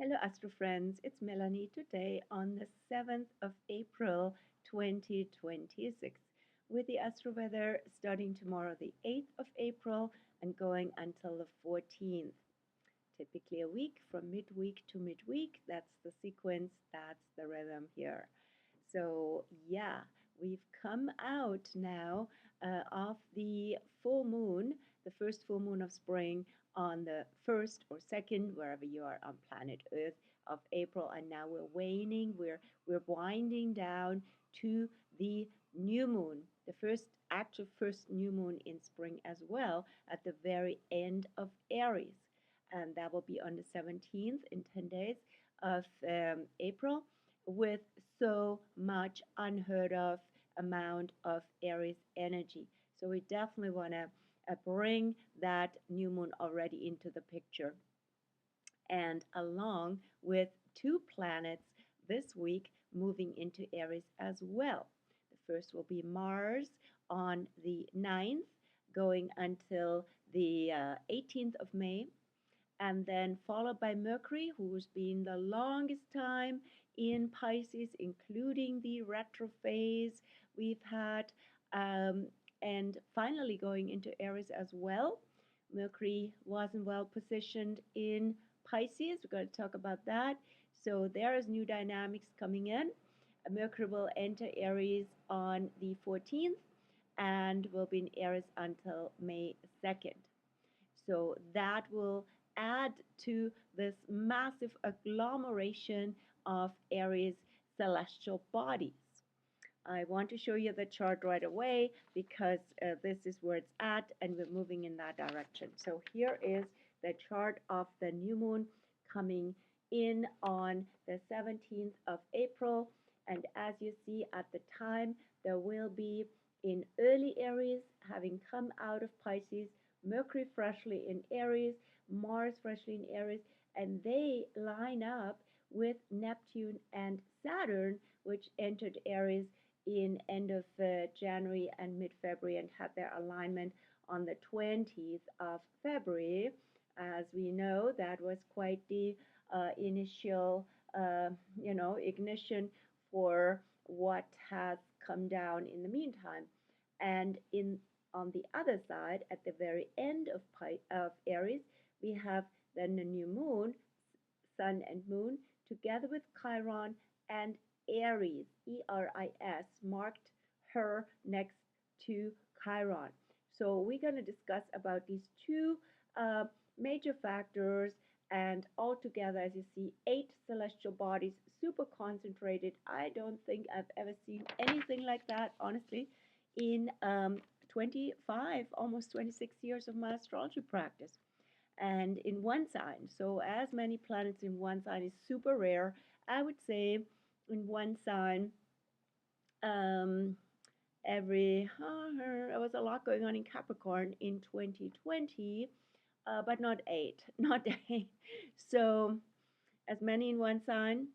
Hello, Astro friends. It's Melanie today on the 7th of April 2026 with the Astro Weather starting tomorrow, the 8th of April, and going until the 14th. Typically a week from midweek to midweek. That's the sequence, that's the rhythm here. So, yeah, we've come out now of the full moon, the first full moon of spring on the 1st or 2nd, wherever you are on planet Earth, of April. And now we're waning, we're winding down to the new moon, the first actual first new moon in spring as well, at the very end of Aries. And that will be on the 17th in 10 days of April with so much unheard of amount of Aries energy. So we definitely want to bring that new moon already into the picture. And along with two planets this week moving into Aries as well. The first will be Mars on the 9th, going until the 18th of May, and then followed by Mercury, who's been the longest time in Pisces, including the retro phase we've had, and finally going into Aries as well. Mercury wasn't well positioned in Pisces. We're going to talk about that. So there is new dynamics coming in. Mercury will enter Aries on the 14th and will be in Aries until May 2nd. So that will add to this massive agglomeration of Aries celestial bodies. I want to show you the chart right away because this is where it's at and we're moving in that direction. So here is the chart of the new moon coming in on the 17th of April. And as you see at the time, there will be in early Aries, having come out of Pisces, Mercury freshly in Aries, Mars freshly in Aries, and they line up with Neptune and Saturn, which entered Aries in end of January and mid-February and had their alignment on the 20th of February. As we know, that was quite the initial, ignition for what has come down in the meantime. And on the other side, at the very end of Aries, we have then the new moon, sun and moon, together with Chiron and Aries, E-R-I-S, marked her next to Chiron. So we're going to discuss about these two major factors, and altogether, as you see, 8 celestial bodies, super concentrated. I don't think I've ever seen anything like that, honestly, in 25, almost 26 years of my astrology practice. And in one sign, so as many planets in one sign is super rare. I would say in one sign, there was a lot going on in Capricorn in 2020, but not 8, not 8. So as many in one sign,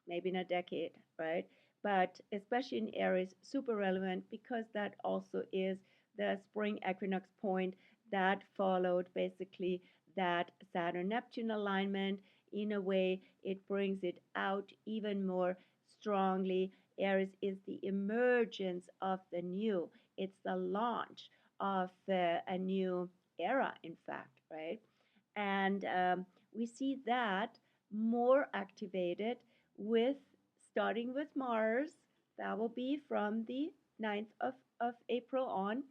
maybe in a decade, right? But especially in Aries, super relevant because that also is the spring equinox point that followed basically that Saturn-Neptune alignment. In a way, it brings it out even more strongly. Aries is the emergence of the new. It's the launch of a new era, in fact, right? And we see that more activated with starting with Mars. That will be from the 9th of April on.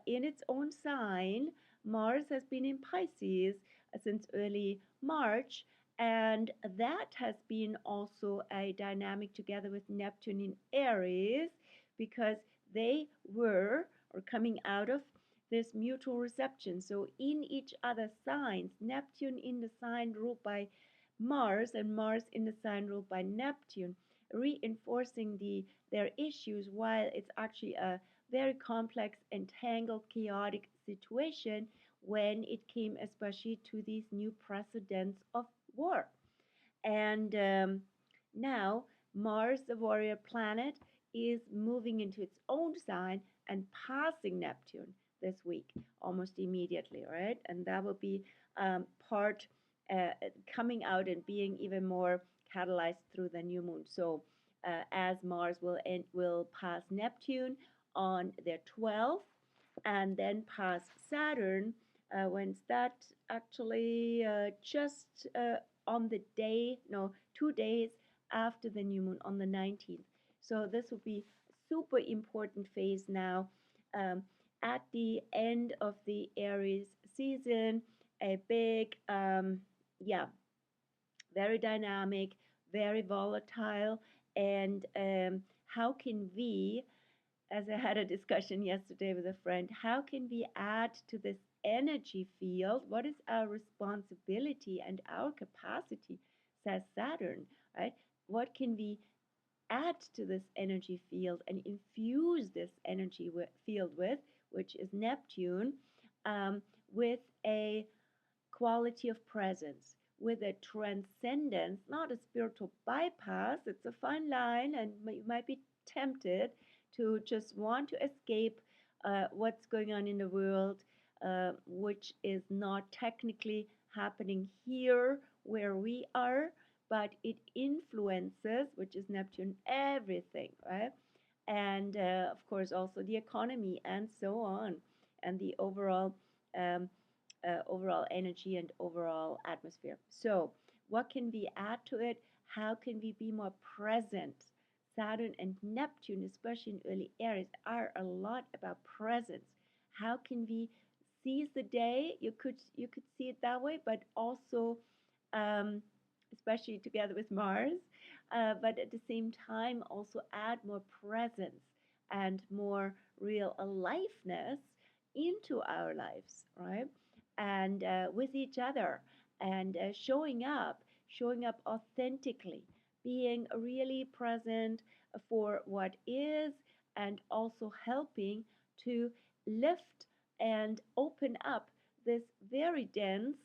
In its own sign, Mars has been in Pisces since early March, and that has been also a dynamic together with Neptune in Aries because they were or coming out of this mutual reception. So in each other's signs, Neptune in the sign ruled by Mars and Mars in the sign ruled by Neptune, reinforcing their issues while it's actually a very complex, entangled, chaotic situation when it came especially to these new precedents of war. And now Mars, the warrior planet, is moving into its own sign and passing Neptune this week, almost immediately, right? And that will be part coming out and being even more catalyzed through the new moon. So as Mars will pass Neptune on the 12th and then pass Saturn. When's that actually? Just on the day, no, 2 days after the new moon on the 19th. So this will be super important phase now, um, at the end of the Aries season. A big, yeah, very dynamic, very volatile, and how can we, as I had a discussion yesterday with a friend, how can we add to this energy field? What is our responsibility and our capacity, says Saturn, right? What can we add to this energy field and infuse this energy field with, which is Neptune, um, with a quality of presence, with a transcendence, not a spiritual bypass. It's a fine line, and you might be tempted to just want to escape what's going on in the world, which is not technically happening here where we are, but it influences, which is Neptune, everything, right? And of course, also the economy and so on, and the um, overall energy and overall atmosphere. So, what can we add to it? How can we be more present? Saturn and Neptune, especially in early Aries, are a lot about presence. How can we seize the day? You could see it that way, but also, um, especially together with Mars, but at the same time also add more presence and more real aliveness into our lives, right? And with each other, and showing up authentically, being really present for what is, and also helping to lift and open up this very dense,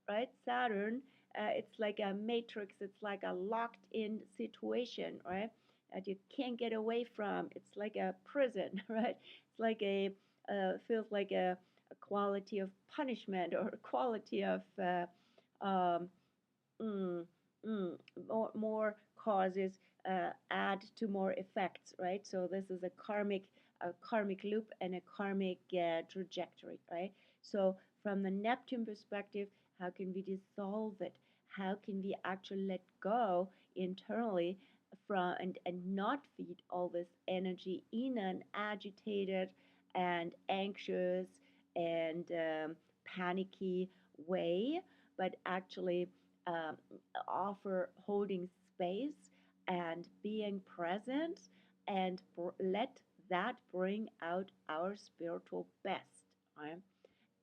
right? Saturn, it's like a matrix, it's like a locked in situation, right? That you can't get away from. It's like a prison, right? It's like feels like a quality of punishment or a quality of um, mm, more causes add to more effects, right? So this is a karmic loop and a karmic trajectory, right? So from the Neptune perspective, how can we dissolve it? How can we actually let go internally from and not feed all this energy in an agitated and anxious and panicky way, but actually um, offer holding space and being present, and let that bring out our spiritual best, right?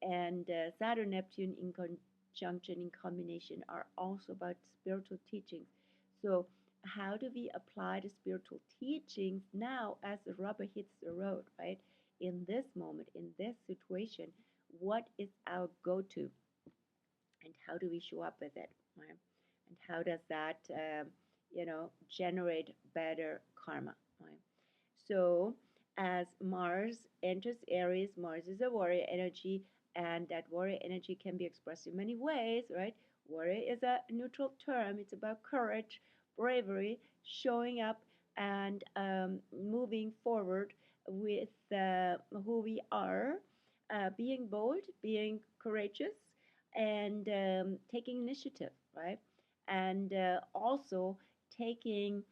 And Saturn Neptune in conjunction, in combination, are also about spiritual teachings. So how do we apply the spiritual teachings now as the rubber hits the road, right? In this moment, in this situation, what is our go-to, and how do we show up with it, right? And how does that generate better karma, right? So as Mars enters Aries, Mars is a warrior energy, and that warrior energy can be expressed in many ways, right? Warrior is a neutral term. It's about courage, bravery, showing up, and moving forward with who we are, being bold, being courageous, and taking initiative, right? And also taking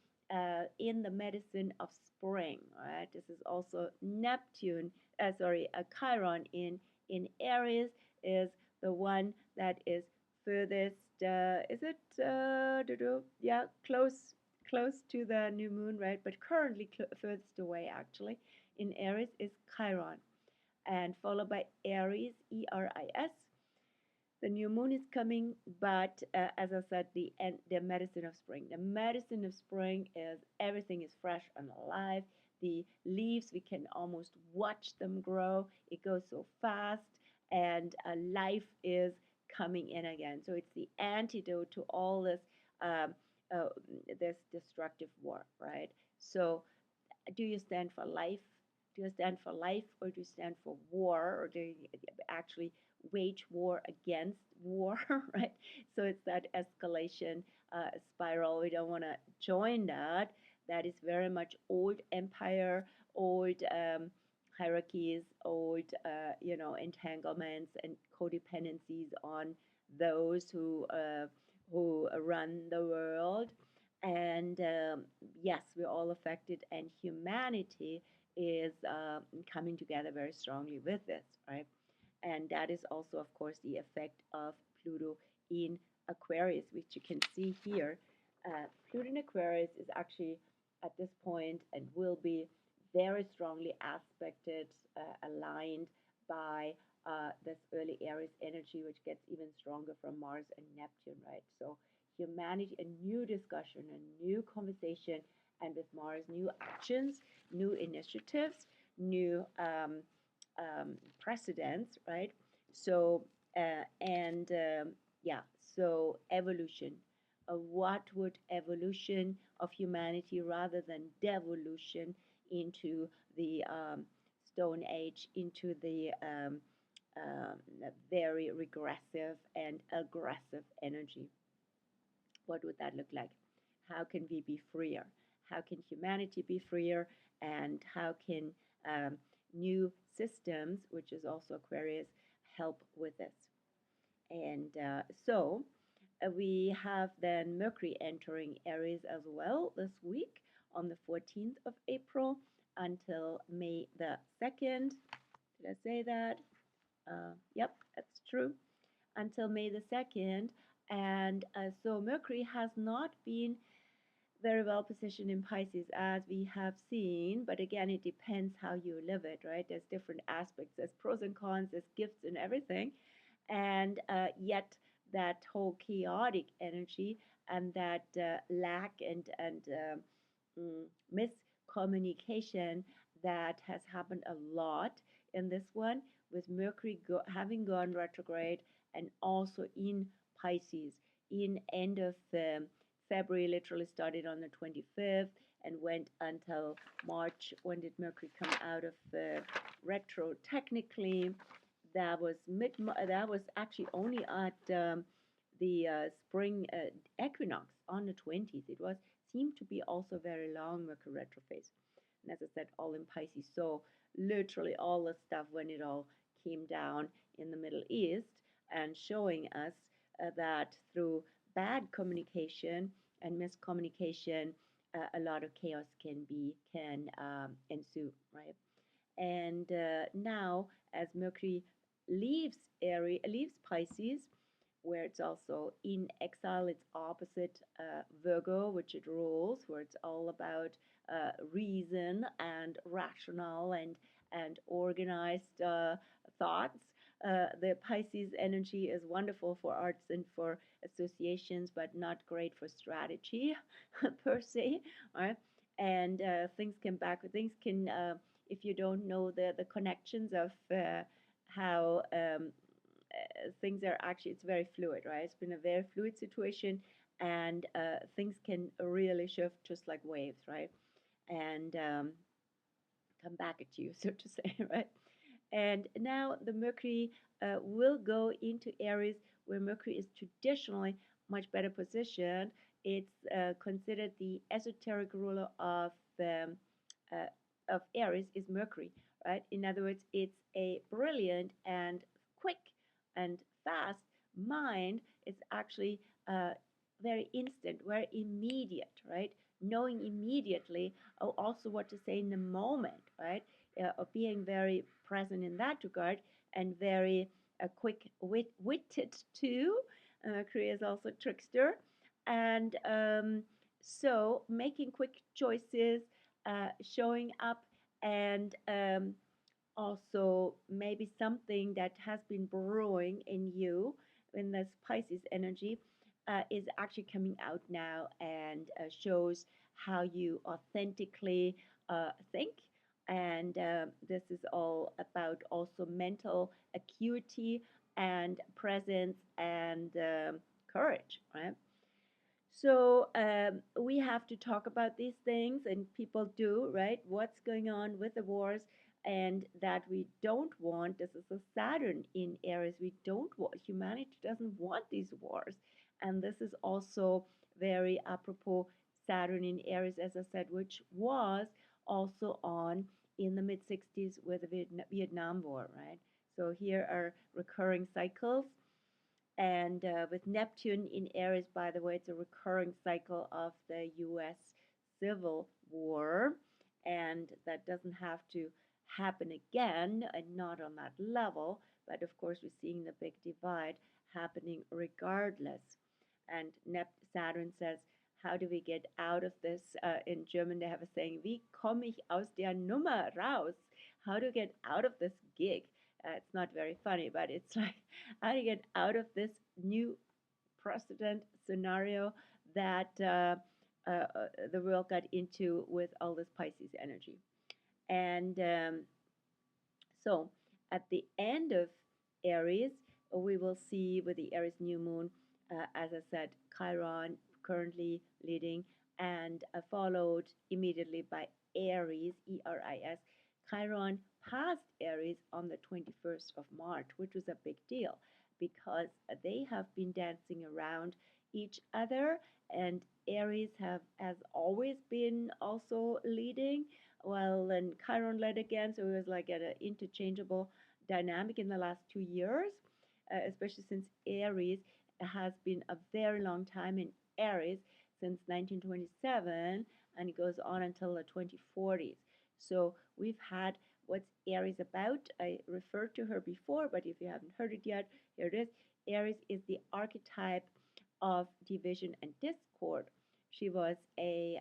in the medicine of spring, right? This is also Neptune, a Chiron in Aries is the one that is furthest. Is it? Yeah, close to the new moon, right? But currently furthest away, actually, in Aries is Chiron, and followed by Aries, ERIS. The new moon is coming, but as I said, the medicine of spring. The medicine of spring is everything is fresh and alive. The leaves, we can almost watch them grow. It goes so fast, and life is coming in again. So it's the antidote to all um, uh, this destructive war, right? So do you stand for life? Do you stand for life, or do you stand for war? Or do you actually wage war against war, right? So it's that escalation spiral. We don't want to join that. That is very much old empire, old hierarchies, old, entanglements and codependencies on those who run the world. And yes, we're all affected, and humanity is coming together very strongly with this, right? And that is also, of course, the effect of Pluto in Aquarius, which you can see here. Pluto in Aquarius is actually at this point and will be very strongly aspected, aligned by this early Aries energy, which gets even stronger from Mars and Neptune, right? So humanity, a new discussion, a new conversation, and with Mars, new actions, new initiatives, new precedents, right? So, and yeah, so evolution. What would evolution of humanity rather than devolution into the Stone Age, into the very regressive and aggressive energy? What would that look like? How can we be freer? How can humanity be freer? And how can um, new systems, which is also Aquarius, help with this? And we have then Mercury entering Aries as well this week on the 14th of April until May the 2nd. Did I say that? Yep, that's true. Until May the 2nd. And so Mercury has not been very well positioned in Pisces as we have seen, but again, it depends how you live it, right? There's different aspects, there's pros and cons, there's gifts and everything. And yet, that whole chaotic energy and that lack and miscommunication that has happened a lot in this one, with Mercury having gone retrograde and also in Pisces in end of February, literally started on the 25th and went until March. When did Mercury come out of retro? Technically, that was mid. That was actually only at the spring equinox on the 20th. It was seemed to be also very long Mercury retrograde, and as I said, all in Pisces. So literally all the stuff when it all came down in the Middle East, and showing us that through bad communication and miscommunication, a lot of chaos can ensue, right? And now, as Mercury leaves Pisces, where it's also in exile, it's opposite Virgo, which it rules, where it's all about reason and rational and organized thoughts. The Pisces energy is wonderful for arts and for associations, but not great for strategy per se, right? And things can if you don't know the connections of how things are actually, it's very fluid, right? It's been a very fluid situation, and things can really shift just like waves, right? And come back at you, so to say, right? And now the Mercury will go into Aries, where Mercury is traditionally much better positioned. It's considered the esoteric ruler uh, of Aries is Mercury, right? In other words, it's a brilliant and quick and fast mind. It's actually very instant, very immediate, right? Knowing immediately also what to say in the moment, right? Of being very present in that regard, and very quick-witted too. Mercury is also trickster, and so making quick choices, showing up, and also maybe something that has been brewing in you in this Pisces energy is actually coming out now, and shows how you authentically think. And this is all about also mental acuity and presence and courage, right? So we have to talk about these things, and people do, right? What's going on with the wars? and that we don't want. This is a Saturn in Aries. We don't want, humanity doesn't want these wars. And this is also very apropos Saturn in Aries, as I said, which was also on in the mid 60s with the Vietnam War, right? So here are recurring cycles. And with Neptune in Aries, by the way, it's a recurring cycle of the US Civil War. And that doesn't have to happen again, and not on that level. But of course, we're seeing the big divide happening regardless. And Saturn says, how do we get out of this? In German, they have a saying, wie komme ich aus der Nummer raus? How to get out of this gig? It's not very funny, but it's like how to get out of this new precedent scenario that the world got into with all this Pisces energy. And so at the end of Aries, we will see with the Aries new moon, as I said, Chiron currently leading, and followed immediately by Aries, ERIS. Chiron passed Aries on the 21st of March, which was a big deal because they have been dancing around each other, and Aries has always been also leading. Well, then Chiron led again, so it was like an interchangeable dynamic in the last 2 years, especially since Aries has been a very long time in Aries since 1927, and it goes on until the 2040s. So we've had what's Aries about. I referred to her before, but if you haven't heard it yet, here it is. Aries is the archetype of division and discord. She was a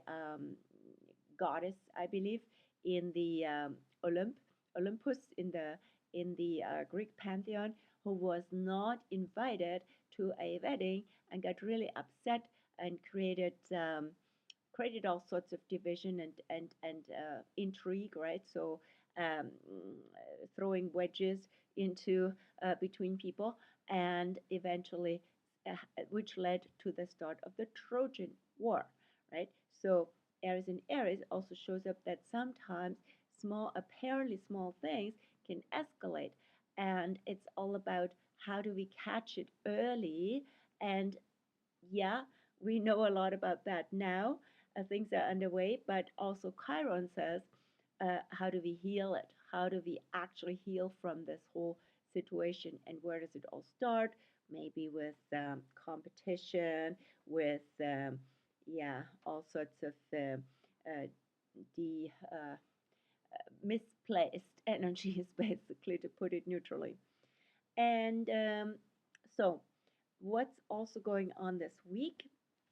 goddess, I believe, in the Olympus in the Greek pantheon, who was not invited to a wedding and got really upset and created all sorts of division and intrigue, right? So um, throwing wedges into between people, and eventually, which led to the start of the Trojan War, right? So Aries in Aries also shows up that sometimes small, apparently small things can escalate, and it's all about how do we catch it early. And yeah, we know a lot about that now. Things are underway, but also Chiron says, how do we heal it? How do we actually heal from this whole situation? And where does it all start? Maybe with competition, with yeah, all sorts of de misplaced energies, basically, to put it neutrally. And so, what's also going on this week?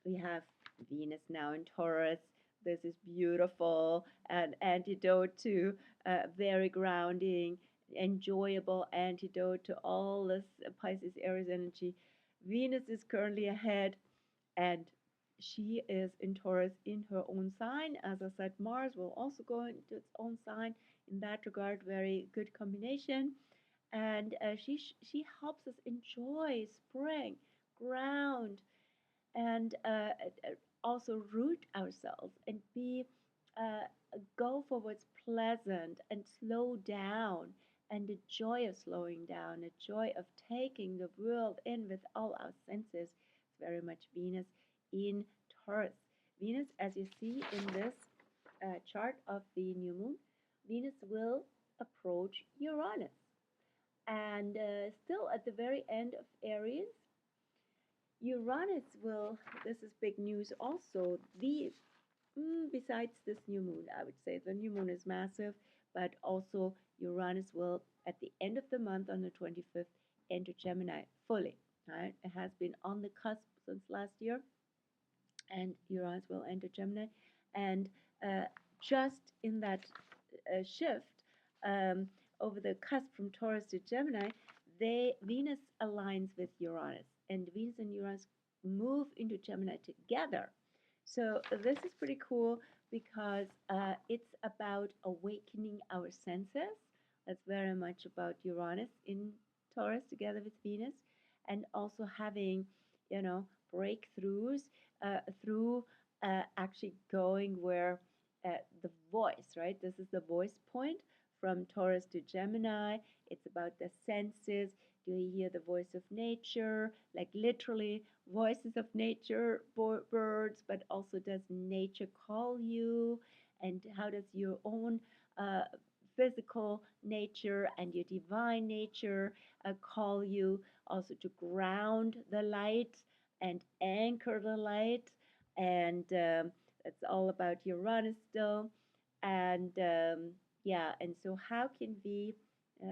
We have Venus now in Taurus. This is beautiful, an antidote to very grounding, enjoyable antidote to all this Pisces Aries energy. Venus is currently ahead, and she is in Taurus in her own sign. As I said, Mars will also go into its own sign. In that regard, very good combination. And she helps us enjoy spring, ground, and also root ourselves and be go for what's pleasant and slow down, and the joy of slowing down, the joy of taking the world in with all our senses. It's very much Venus in Taurus. Venus, as you see in this chart of the new moon, Venus will approach Uranus. And still at the very end of Aries, Uranus will, this is big news also, besides this new moon, I would say the new moon is massive, but also Uranus will, at the end of the month on the 25th, enter Gemini fully. Right? It has been on the cusp since last year, and Uranus will enter Gemini. And just in that shift, um, over the cusp from Taurus to Gemini, Venus aligns with Uranus, and Venus and Uranus move into Gemini together. So this is pretty cool because it's about awakening our senses. That's very much about Uranus in Taurus together with Venus, and also having, breakthroughs through actually going where the voice, right? This is the voice point from Taurus to Gemini. It's about the senses. Do you hear the voice of nature? Like literally voices of nature, birds, but also does nature call you? And how does your own uh, physical nature and your divine nature call you also to ground the light and anchor the light? And it's all about Uranus still. And yeah, and so how can we,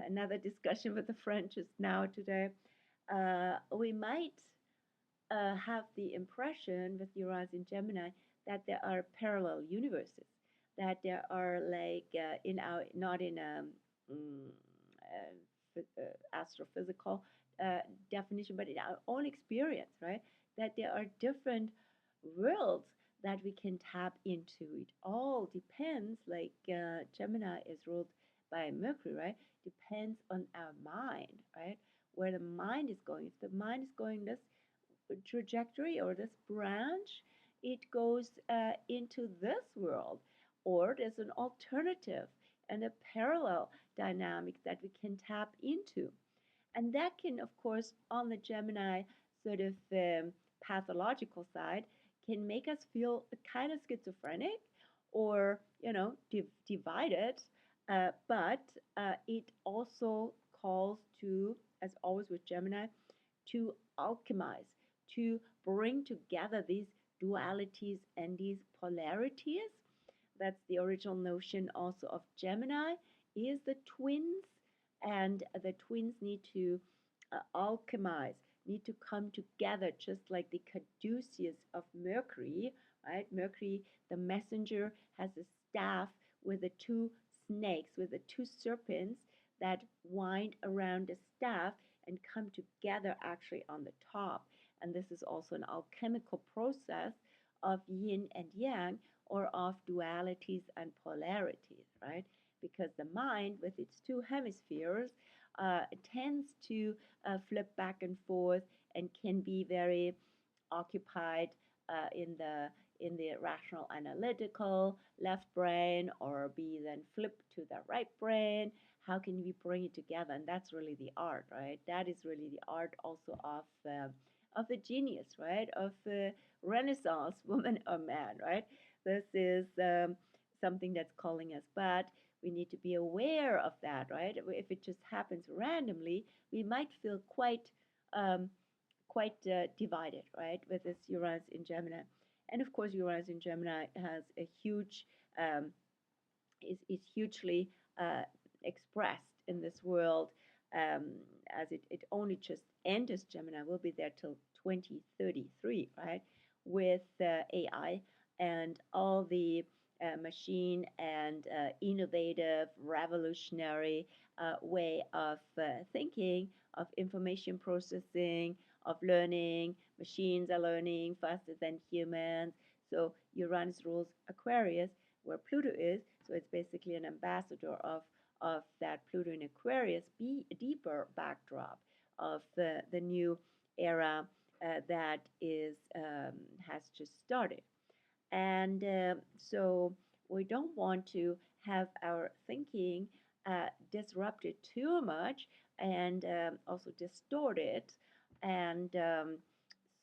another discussion with a friend just now today, we might have the impression with Uranus in Gemini that there are parallel universes, that there are like in our, not in a mm, astrophysical definition, but in our own experience, right? That there are different worlds that we can tap into. It all depends, like Gemini is ruled by Mercury, right? Depends on our mind, right? Where the mind is going. If the mind is going this trajectory or this branch, it goes into this world, or there's an alternative and a parallel dynamic that we can tap into. And that can, of course, on the Gemini sort of pathological side, can make us feel kind of schizophrenic or, divided. But it also calls to, as always with Gemini, to alchemize, to bring together these dualities and these polarities. That's the original notion also of Gemini, is the twins, and the twins need to alchemize, need to come together, just like the caduceus of Mercury, right? Mercury, the messenger, has a staff with the two snakes, with the two serpents that wind around the staff and come together actually on the top. And this is also an alchemical process of yin and yang, or of dualities and polarities, right? Because the mind, with its two hemispheres, tends to flip back and forth and can be very occupied in the rational analytical left brain, or be then flipped to the right brain. How can we bring it together? And that's really the art, right? That is really the art also of the genius, right? Of Renaissance woman or man, right? This is something that's calling us, but we need to be aware of that, right? If it just happens randomly, we might feel um, quite divided, right, with this Uranus in Gemini. And of course, Uranus in Gemini has a huge, is hugely expressed in this world, um, as it only just enters Gemini, will be there till 2033, right, with AI and all the machine and innovative, revolutionary way of thinking, of information processing, of learning. Machines are learning faster than humans. So Uranus rules Aquarius, where Pluto is. So it's basically an ambassador of that Pluto in Aquarius, be a deeper backdrop of the new era that is has just started. And so we don't want to have our thinking disrupted too much, and also distorted, and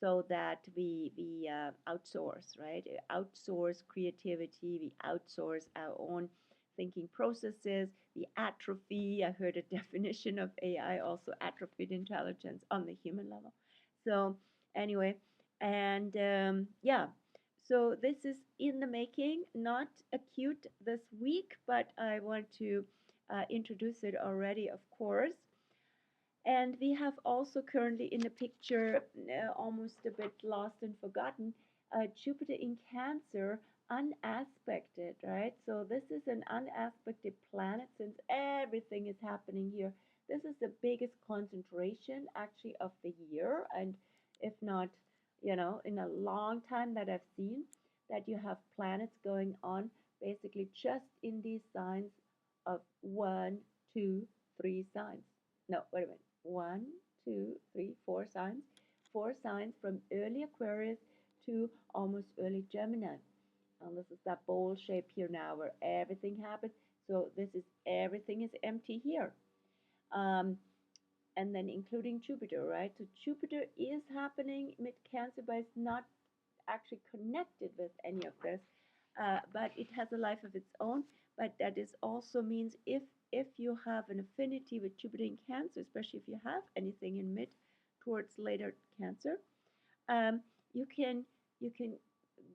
so that we outsource, right? Outsource creativity, we outsource our own thinking processes, we atrophy. I heard a definition of AI also, atrophied intelligence on the human level. So anyway, and yeah, so this is in the making, not acute this week, but I want to introduce it already, of course. And we have also currently in the picture, almost a bit lost and forgotten, Jupiter in Cancer, unaspected, right? So this is an unaspected planet, since everything is happening here. This is the biggest concentration actually of the year, and if not, in a long time that I've seen, that you have planets going on basically just in these signs of one, two, three signs. No, wait a minute. One, two, three, four signs. Four signs from early Aquarius to almost early Gemini. And this is that bowl shape here now where everything happens. So this is everything is empty here. Um, and then including Jupiter, right? So Jupiter is happening mid Cancer, but it's not actually connected with any of this, but it has a life of its own. But that is also means if you have an affinity with Jupiter in Cancer, especially if you have anything in mid towards later Cancer, um, you can you can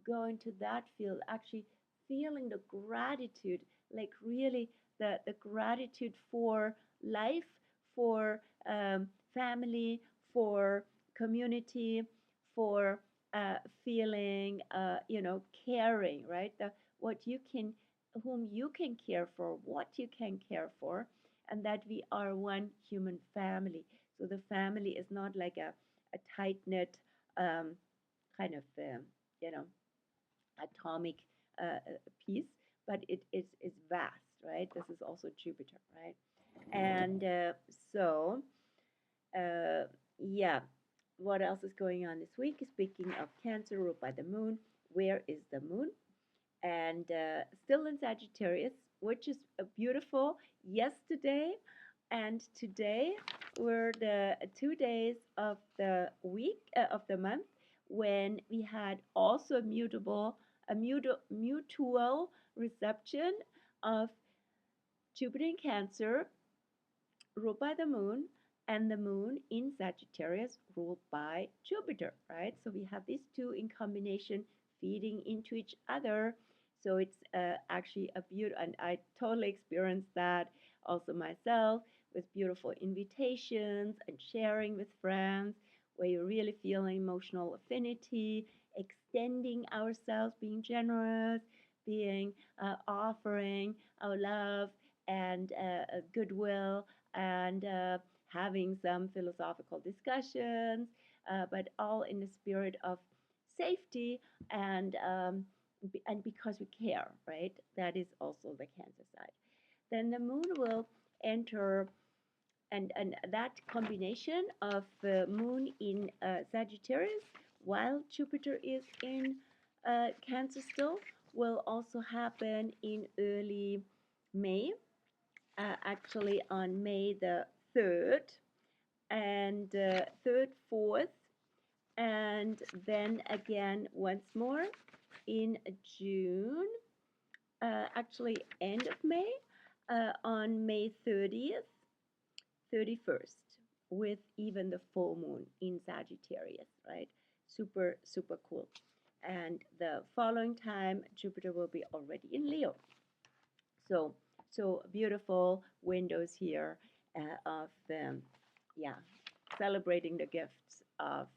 go into that field actually feeling the gratitude, like really the gratitude for life, for family, for community, for feeling caring, right? The what you can whom you can care for, what you can care for, and that we are one human family. So the family is not like a tight knit um, kind of you know atomic piece, but is vast, right? This is also Jupiter, right? And so, uh, yeah, what else is going on this week? Speaking of Cancer ruled by the moon, where is the moon? And still in Sagittarius, which is beautiful. Yesterday and today were the 2 days of the week of the month when we had also mutual reception of Jupiter in Cancer ruled by the moon, and the moon in Sagittarius ruled by Jupiter, right? So we have these two in combination feeding into each other. So it's actually a beautiful, and I totally experienced that also myself with beautiful invitations and sharing with friends where you really feel emotional affinity, extending ourselves, being generous, being offering our love and goodwill and having some philosophical discussions, but all in the spirit of safety and because we care, right? That is also the Cancer side. Then the moon will enter, and that combination of moon in Sagittarius while Jupiter is in Cancer still will also happen in early May, actually on May the 3rd and 3rd, 4th, and then again once more in June, actually end of May, on May 30th, 31st, with even the full moon in Sagittarius, right? Super, super cool. And the following time, Jupiter will be already in Leo. So, so beautiful windows here of, yeah, celebrating the gifts of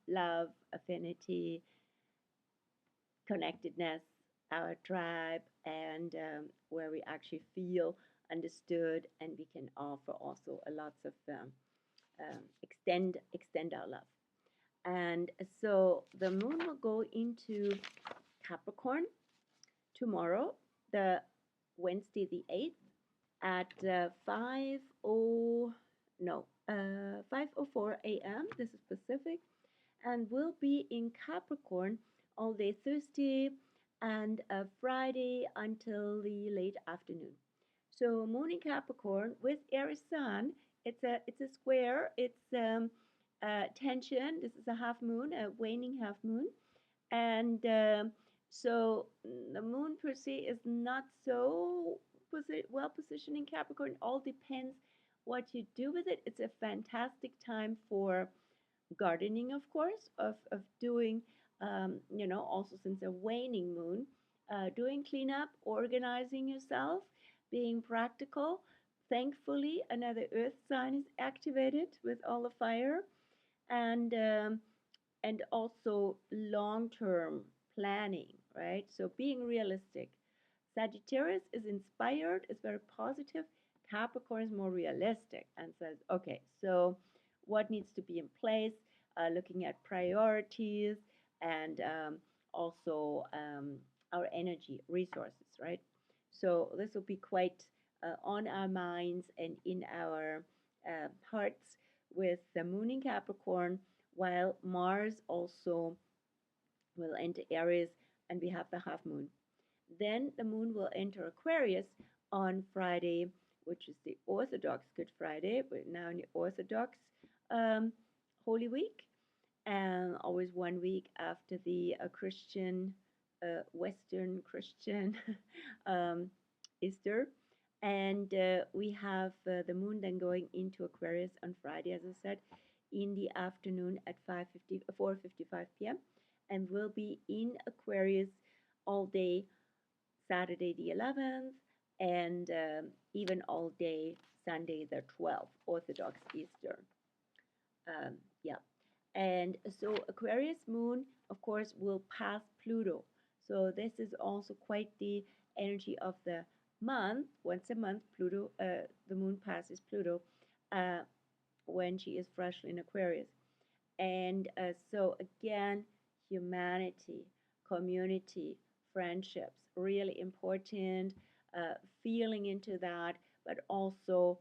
love, affinity, connectedness, our tribe, and where we actually feel understood, and we can offer also a lots of extend our love. And so the moon will go into Capricorn tomorrow, the Wednesday the 8th at 5:04 a.m. This is Pacific, and will be in Capricorn all day Thursday and Friday until the late afternoon. So moon in Capricorn with Aries Sun, it's a square. It's tension. This is a half moon, a waning half moon, and so the moon per se is not so well positioned in Capricorn. It all depends what you do with it. It's a fantastic time for gardening, of course, of doing, also since a waning moon, doing cleanup, organizing yourself, being practical. Thankfully, another earth sign is activated with all the fire, and also long-term planning, right? So being realistic. Sagittarius is inspired, is very positive. Capricorn is more realistic and says, okay, so what needs to be in place? Looking at priorities and also our energy resources, right? So this will be quite on our minds and in our hearts with the moon in Capricorn, while Mars also will enter Aries and we have the half moon. Then the moon will enter Aquarius on Friday, which is the Orthodox Good Friday. We're now in the Orthodox um, Holy Week, and always 1 week after the Christian, Western Christian um, Easter. And we have the moon then going into Aquarius on Friday, as I said, in the afternoon at 4:55 p.m. and will be in Aquarius all day Saturday the 11th and even all day Sunday the 12th, Orthodox Easter. Yeah. And so Aquarius moon, of course, will pass Pluto. So this is also quite the energy of the month. Once a month, Pluto, the moon passes Pluto uh, when she is freshly in Aquarius. And so again, humanity, community, friendships, really important, feeling into that, but also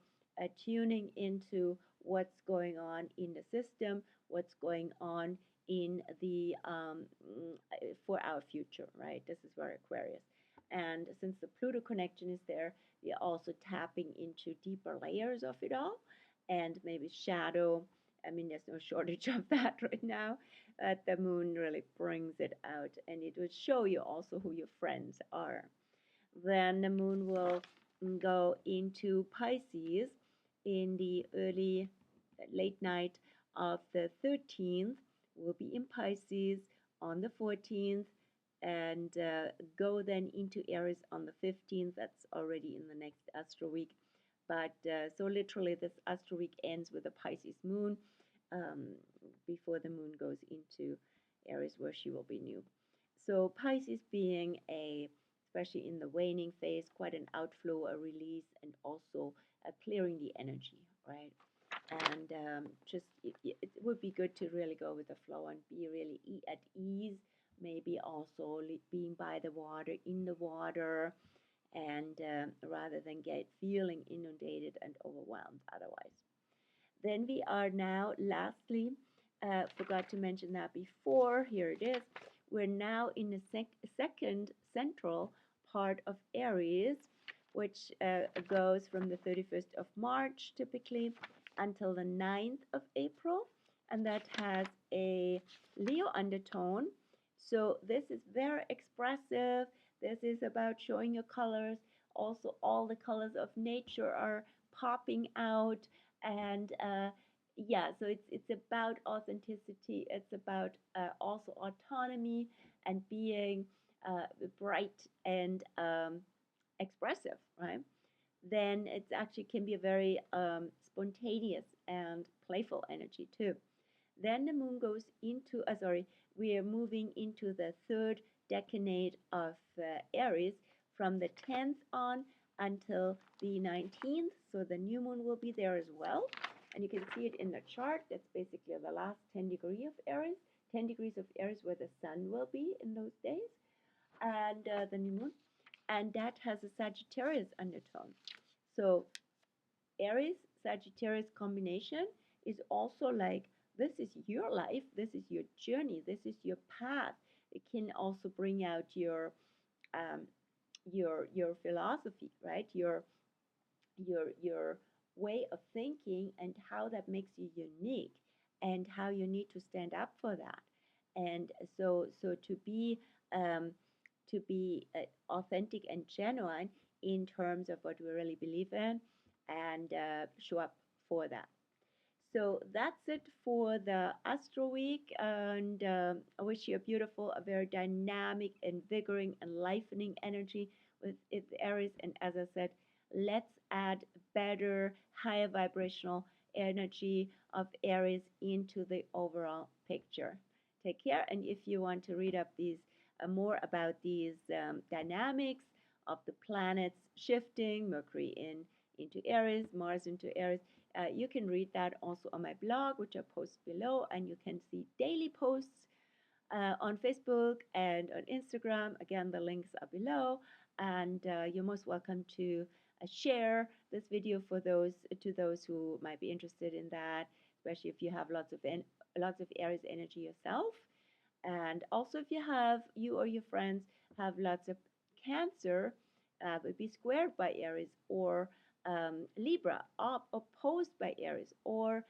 tuning into what's going on in the system, what's going on in the for our future, right? This is where Aquarius. And since the Pluto connection is there, we're also tapping into deeper layers of it all and maybe shadow. I mean, there's no shortage of that right now. But the moon really brings it out, and it will show you also who your friends are. Then the moon will go into Pisces in the early, late night of the 13th. We'll be in Pisces on the 14th and go then into Aries on the 15th. That's already in the next Astro Week. But so literally, this Astro Week ends with a Pisces moon um, before the moon goes into Aries, where she will be new. So Pisces being especially in the waning phase, quite an outflow, a release, and also clearing the energy, right? And just it would be good to really go with the flow and be really at ease. Maybe also being by the water, in the water, and rather than get feeling inundated and overwhelmed otherwise. Then we are now, lastly, forgot to mention that before, here it is, we're now in the second central part of Aries, which goes from the 31st of March typically until the 9th of April, and that has a Leo undertone. So this is very expressive. This is about showing your colors. Also, all the colors of nature are popping out, and yeah, so it's about authenticity. It's about also autonomy and being bright and expressive, right? Then it actually can be a very spontaneous and playful energy too. Then the moon goes into, sorry, we are moving into the third decade of Aries from the 10th on until the 19th. So the new moon will be there as well. And you can see it in the chart. That's basically the last 10 degrees of Aries, 10 degrees of Aries where the sun will be in those days, and the new moon. And that has a Sagittarius undertone. So Aries Sagittarius combination is also like this is your life, this is your journey, this is your path. It can also bring out um, your philosophy, right? Your way of thinking and how that makes you unique and how you need to stand up for that. And so to be authentic and genuine in terms of what we really believe in and show up for that. So that's it for the Astro Week, and I wish you a beautiful, a very dynamic, invigorating, enlivening energy with it, Aries. And as I said, let's add better, higher vibrational energy of Aries into the overall picture. Take care, and if you want to read up these more about these dynamics of the planets shifting, Mercury into Aries, Mars into Aries. You can read that also on my blog, which I post below, and you can see daily posts on Facebook and on Instagram. Again, the links are below, and you're most welcome to share this video for those who might be interested in that, especially if you have lots of Aries energy yourself, and also if you or your friends have lots of Cancer would be squared by Aries, or Libra opposed by Aries, or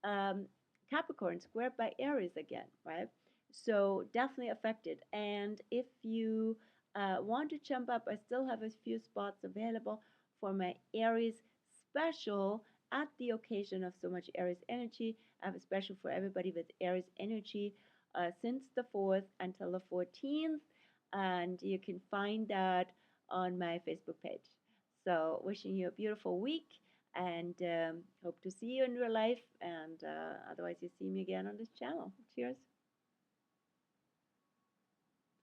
um, Capricorn squared by Aries again, right? So definitely affected. And if you want to jump up, I still have a few spots available for my Aries special at the occasion of so much Aries energy. I have a special for everybody with Aries energy since the 4th until the 14th. And you can find that on my Facebook page. So, wishing you a beautiful week and hope to see you in real life. And otherwise, you see me again on this channel. Cheers.